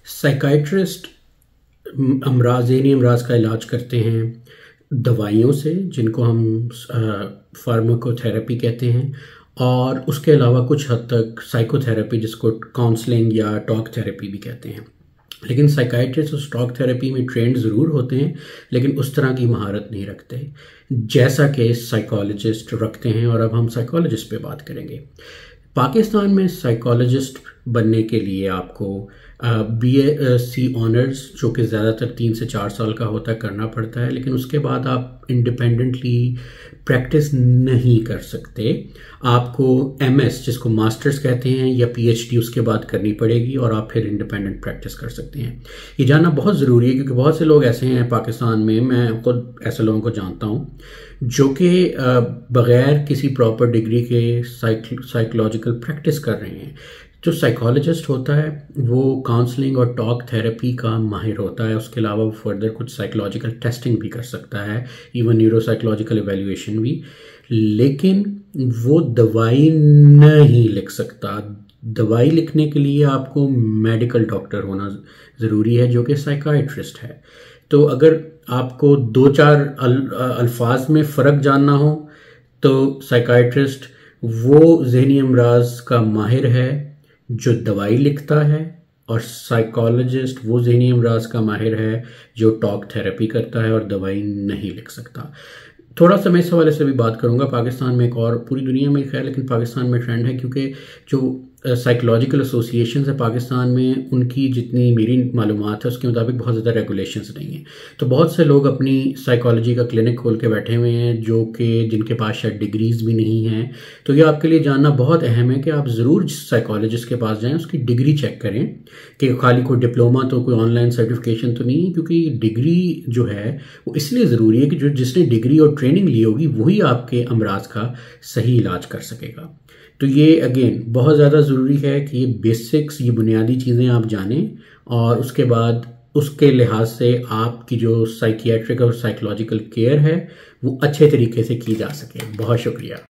Psychiatrist ज़हनी अमराज का इलाज करते हैं दवाइयों से, जिनको हम फार्माकोथेरेपी कहते हैं, और उसके अलावा कुछ हद तक साइकोथेरेपी, जिसको काउंसलिंग या टॉक थेरेपी भी कहते हैं। लेकिन साइकाइट्रिस्ट उस टॉक थेरेपी में ट्रेंड ज़रूर होते हैं, लेकिन उस तरह की महारत नहीं रखते जैसा कि साइकोलॉजिस्ट रखते हैं। और अब हम साइकोलॉजिस्ट पे बात करेंगे। पाकिस्तान में साइकोलॉजिस्ट बनने के लिए आपको BSc ऑनर्स, जो कि ज़्यादातर 3 से 4 साल का होता है, करना पड़ता है। लेकिन उसके बाद आप इंडिपेंडेंटली प्रैक्टिस नहीं कर सकते। आपको MS, जिसको मास्टर्स कहते हैं, या PhD उसके बाद करनी पड़ेगी और आप फिर इंडिपेंडेंट प्रैक्टिस कर सकते हैं। ये जानना बहुत ज़रूरी है, क्योंकि बहुत से लोग ऐसे हैं पाकिस्तान में, मैं खुद ऐसे लोगों को जानता हूँ, जो कि बग़ैर किसी प्रॉपर डिग्री के साइकोलॉजिकल प्रैक्टिस कर रहे हैं। जो साइकोलॉजिस्ट होता है वो काउंसलिंग और टॉक थेरेपी का माहिर होता है। उसके अलावा वो फर्दर कुछ साइकोलॉजिकल टेस्टिंग भी कर सकता है, इवन न्यूरोसाइकोलॉजिकल एवेल्यूएशन भी, लेकिन वो दवाई नहीं लिख सकता। दवाई लिखने के लिए आपको मेडिकल डॉक्टर होना ज़रूरी है, जो कि साइकाइट्रिस्ट है। तो अगर आपको 2-4 अल्फाज में फ़र्क जानना हो, तो साइकाइट्रिस्ट वो ज़हनी अमराज का माहिर है जो दवाई लिखता है, और साइकोलॉजिस्ट वो ज़हनी अमराज का माहिर है जो टॉक थेरेपी करता है और दवाई नहीं लिख सकता। थोड़ा सा मैं इस हवाले से भी बात करूंगा। पाकिस्तान में एक और, पूरी दुनिया में खैर, लेकिन पाकिस्तान में ट्रेंड है, क्योंकि जो साइकोलॉजिकल एसोसिएशंस है पाकिस्तान में, उनकी जितनी मेरी मालूमात है उसके मुताबिक बहुत ज़्यादा रेगुलेशंस नहीं है। तो बहुत से लोग अपनी साइकोलॉजी का क्लिनिक खोल के बैठे हुए हैं, जो कि जिनके पास शायद डिग्रीज़ भी नहीं हैं। तो ये आपके लिए जानना बहुत अहम है कि आप ज़रूर साइकोलॉजिस्ट के पास जाएँ, उसकी डिग्री चेक करें कि खाली कोई डिप्लोमा, तो कोई ऑनलाइन सर्टिफिकेशन तो नहीं, क्योंकि डिग्री जो है वो इसलिए ज़रूरी है कि जो जिसने डिग्री और ट्रेनिंग ली होगी वही आपके अमराज का सही इलाज कर सकेगा। तो ये अगेन बहुत ज़्यादा ज़रूरी है कि ये बेसिक्स, ये बुनियादी चीज़ें आप जानें, और उसके बाद उसके लिहाज से आपकी जो साइकियाट्रिक और साइकोलॉजिकल केयर है वो अच्छे तरीके से की जा सके। बहुत शुक्रिया।